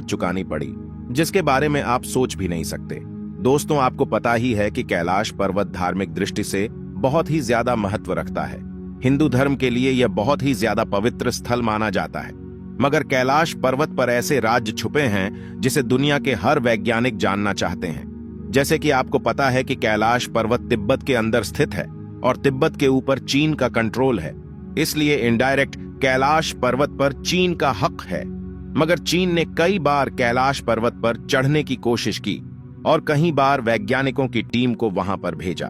चुकानी पड़ी, जिसके बारे में आप सोच भी नहीं सकते। दोस्तों, आपको पता ही है कि कैलाश पर्वत धार्मिक दृष्टि से बहुत ही ज्यादा महत्व रखता है। हिंदू धर्म के लिए यह बहुत ही ज्यादा पवित्र स्थल माना जाता है। मगर कैलाश पर्वत पर ऐसे राज्य छुपे हैं जिसे दुनिया के हर वैज्ञानिक जानना चाहते हैं। जैसे कि आपको पता है कि कैलाश पर्वत तिब्बत के अंदर स्थित है और तिब्बत के ऊपर चीन का कंट्रोल है, इसलिए इनडायरेक्ट कैलाश पर्वत पर चीन का हक है। मगर चीन ने कई बार कैलाश पर्वत पर चढ़ने की कोशिश की और कई बार वैज्ञानिकों की टीम को वहां पर भेजा।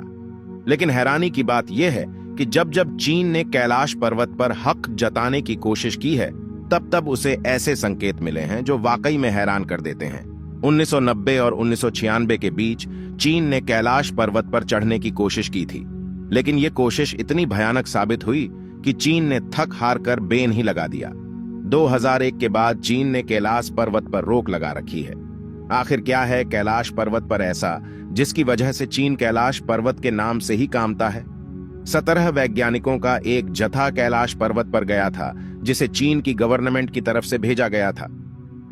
लेकिन हैरानी की बात यह है कि जब जब चीन ने कैलाश पर्वत पर हक जताने की कोशिश की है, तब तब उसे ऐसे संकेत मिले हैं जो वाकई में हैरान कर देते हैं। 1990 और 1996 के बीच चीन ने कैलाश पर्वत पर चढ़ने की कोशिश की थी, लेकिन यह कोशिश इतनी भयानक साबित हुई कि चीन ने थक हार कर बेन ही लगा दिया। 2001 के बाद चीन ने कैलाश पर्वत पर रोक लगा रखी है। आखिर क्या है कैलाश पर्वत पर ऐसा जिसकी वजह से चीन कैलाश पर्वत के नाम से ही कांपता है? 17 वैज्ञानिकों का एक जत्था कैलाश पर्वत पर गया था, जिसे चीन की गवर्नमेंट की तरफ से भेजा गया था।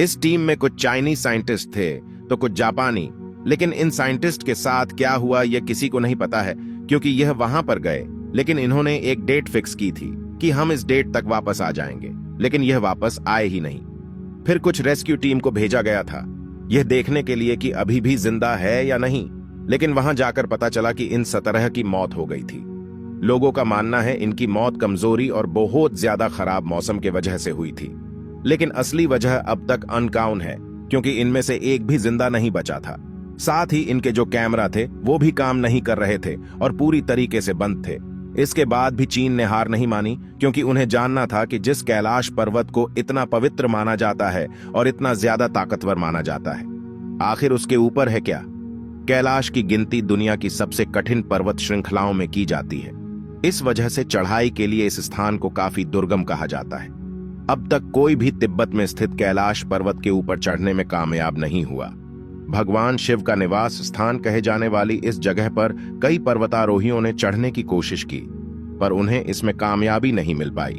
इस टीम में कुछ चाइनीज साइंटिस्ट थे तो कुछ जापानी, लेकिन इन साइंटिस्ट के साथ क्या हुआ यह किसी को नहीं पता है, क्योंकि यह वहां पर गए, लेकिन इन्होंने एक डेट फिक्स की थी कि हम इस डेट तक वापस आ जाएंगे, लेकिन यह वापस आए ही नहीं। फिर कुछ रेस्क्यू टीम को भेजा गया था, यह देखने के लिए कि अभी भी जिंदा है या नहीं, लेकिन वहां जाकर पता चला कि इन 17 की मौत हो गई थी। लोगों का मानना है इनकी मौत कमजोरी और बहुत ज्यादा खराब मौसम के वजह से हुई थी, लेकिन असली वजह अब तक अनकाउन है, क्योंकि इनमें से एक भी जिंदा नहीं बचा था। साथ ही इनके जो कैमरा थे वो भी काम नहीं कर रहे थे और पूरी तरीके से बंद थे। इसके बाद भी चीन ने हार नहीं मानी, क्योंकि उन्हें जानना था कि जिस कैलाश पर्वत को इतना पवित्र माना जाता है और इतना ज्यादा ताकतवर माना जाता है, आखिर उसके ऊपर है क्या? कैलाश की गिनती दुनिया की सबसे कठिन पर्वत श्रृंखलाओं में की जाती है। इस वजह से चढ़ाई के लिए इस स्थान को काफी दुर्गम कहा जाता है। अब तक कोई भी तिब्बत में स्थित कैलाश पर्वत के ऊपर चढ़ने में कामयाब नहीं हुआ। भगवान शिव का निवास स्थान कहे जाने वाली इस जगह पर कई पर्वतारोहियों ने चढ़ने की कोशिश की, पर उन्हें इसमें कामयाबी नहीं मिल पाई।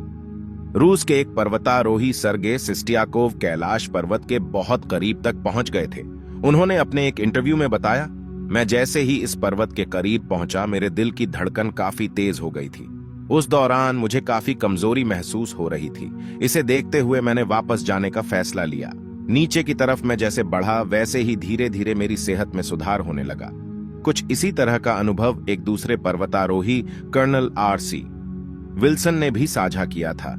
रूस के एक पर्वतारोही सर्गे सिस्टियाकोव कैलाश पर्वत के बहुत करीब तक पहुंच गए थे। उन्होंने अपने एक इंटरव्यू में बताया, मैं जैसे ही इस पर्वत के करीब पहुंचा, मेरे दिल की धड़कन काफी तेज हो गई थी। उस दौरान मुझे काफी कमजोरी महसूस हो रही थी। इसे देखते हुए मैंने वापस जाने का फैसला लिया। नीचे की तरफ मैं जैसे बढ़ा, वैसे ही धीरे धीरे मेरी सेहत में सुधार होने लगा। कुछ इसी तरह का अनुभव एक दूसरे पर्वतारोही कर्नल आर.सी. विल्सन ने भी साझा किया था।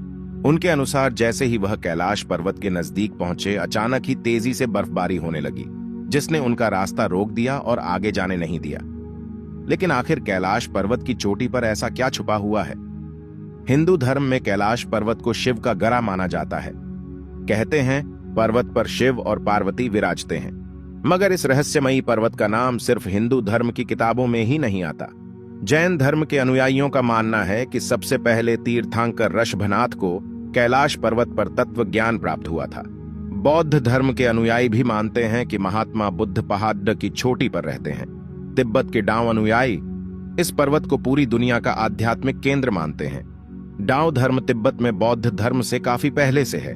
उनके अनुसार जैसे ही वह कैलाश पर्वत के नजदीक पहुंचे, अचानक ही तेजी से बर्फबारी होने लगी, जिसने उनका रास्ता रोक दिया और आगे जाने नहीं दिया। लेकिन आखिर कैलाश पर्वत की चोटी पर ऐसा क्या छुपा हुआ है? हिंदू धर्म में कैलाश पर्वत को शिव का गरा माना जाता है। कहते हैं पर्वत पर शिव और पार्वती विराजते हैं, मगर इस रहस्यमयी पर्वत का नाम सिर्फ हिंदू धर्म की किताबों में ही नहीं आता। जैन धर्म के अनुयायियों का मानना है कि सबसे पहले तीर्थंकर ऋषभनाथ को कैलाश पर्वत पर तत्व ज्ञान प्राप्त हुआ था। बौद्ध धर्म के अनुयायी भी मानते हैं कि महात्मा बुद्ध पहाड़ की चोटी पर रहते हैं। तिब्बत के डाउ अनुयायी इस पर्वत को पूरी दुनिया का आध्यात्मिक केंद्र मानते हैं। डाउ धर्म तिब्बत में बौद्ध धर्म से काफी पहले से है।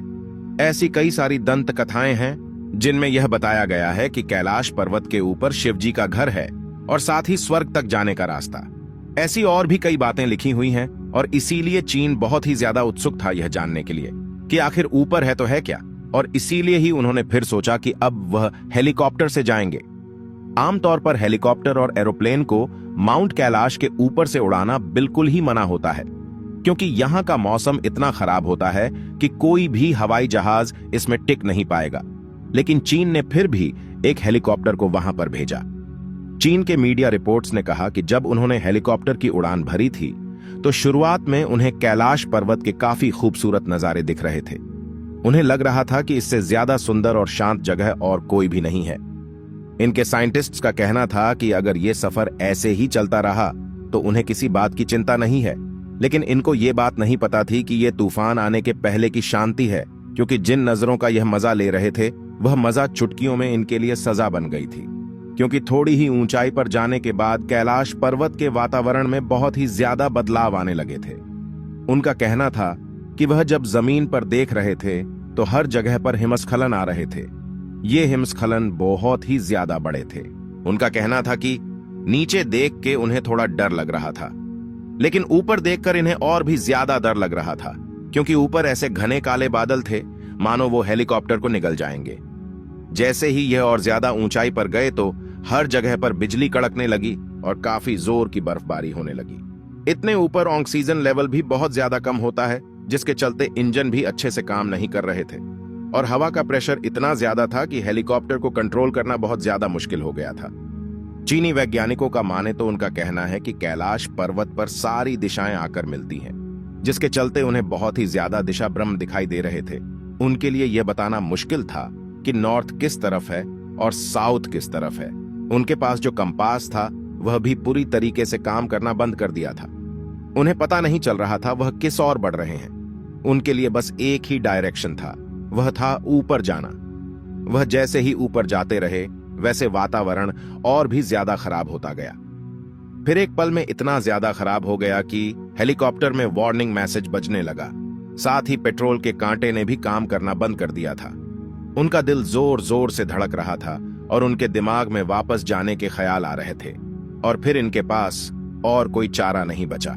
ऐसी कई सारी दंत कथाएं हैं जिनमें यह बताया गया है कि कैलाश पर्वत के ऊपर शिवजी का घर है और साथ ही स्वर्ग तक जाने का रास्ता। ऐसी और भी कई बातें लिखी हुई हैं और इसीलिए चीन बहुत ही ज्यादा उत्सुक था यह जानने के लिए कि आखिर ऊपर है तो है क्या, और इसीलिए ही उन्होंने फिर सोचा कि अब वह हेलीकॉप्टर से जाएंगे। आमतौर पर हेलीकॉप्टर और एरोप्लेन को माउंट कैलाश के ऊपर से उड़ाना बिल्कुल ही मना होता है, क्योंकि यहां का मौसम इतना खराब होता है कि कोई भी हवाई जहाज इसमें टिक नहीं पाएगा। लेकिन चीन ने फिर भी एक हेलीकॉप्टर को वहां पर भेजा। चीन के मीडिया रिपोर्ट्स ने कहा कि जब उन्होंने हेलीकॉप्टर की उड़ान भरी थी तो शुरुआत में उन्हें कैलाश पर्वत के काफी खूबसूरत नजारे दिख रहे थे। उन्हें लग रहा था कि इससे ज्यादा सुंदर और शांत जगह और कोई भी नहीं है। इनके साइंटिस्ट्स का कहना था कि अगर यह सफर ऐसे ही चलता रहा तो उन्हें किसी बात की चिंता नहीं है, लेकिन इनको ये बात नहीं पता थी कि यह तूफान आने के पहले की शांति है, क्योंकि जिन नजरों का यह मजा ले रहे थे वह मजा चुटकियों में इनके लिए सजा बन गई थी। क्योंकि थोड़ी ही ऊंचाई पर जाने के बाद कैलाश पर्वत के वातावरण में बहुत ही ज्यादा बदलाव आने लगे थे। उनका कहना था कि वह जब जमीन पर देख रहे थे तो हर जगह पर हिमस्खलन आ रहे थे। ये हिमस्खलन बहुत ही ज्यादा बड़े थे। उनका कहना था कि नीचे देख के उन्हें थोड़ा डर लग रहा था, लेकिन ऊपर देखकर इन्हें और भी ज्यादा डर लग रहा था, क्योंकि ऊपर ऐसे घने काले बादल थे मानो वो हेलीकॉप्टर को निगल जाएंगे। जैसे ही यह और ज्यादा ऊंचाई पर गए तो हर जगह पर बिजली कड़कने लगी और काफी जोर की बर्फबारी होने लगी। इतने ऊपर ऑक्सीजन लेवल भी बहुत ज्यादा कम होता है, जिसके चलते इंजन भी अच्छे से काम नहीं कर रहे थे और हवा का प्रेशर इतना ज्यादा था कि हेलीकॉप्टर को कंट्रोल करना बहुत ज्यादा मुश्किल हो गया था। चीनी वैज्ञानिकों का माने तो उनका कहना है कि कैलाश पर्वत पर सारी दिशाएं आकर मिलती हैं, जिसके चलते उन्हें बहुत ही ज्यादा दिशा भ्रम दिखाई दे रहे थे। उनके लिए यह बताना मुश्किल था कि नॉर्थ किस तरफ है और साउथ किस तरफ है। उनके पास जो कंपास था वह भी पूरी तरीके से काम करना बंद कर दिया था। उन्हें पता नहीं चल रहा था वह किस ओर बढ़ रहे हैं। उनके लिए बस एक ही डायरेक्शन था, वह था ऊपर जाना। वह जैसे ही ऊपर जाते रहे वैसे वातावरण और भी ज्यादा खराब होता गया। फिर एक पल में इतना ज्यादा खराब हो गया कि हेलीकॉप्टर में वार्निंग मैसेज बजने लगा। साथ ही पेट्रोल के कांटे ने भी काम करना बंद कर दिया था। उनका दिल जोर जोर से धड़क रहा था और उनके दिमाग में वापस जाने के ख्याल आ रहे थे, और फिर इनके पास और कोई चारा नहीं बचा।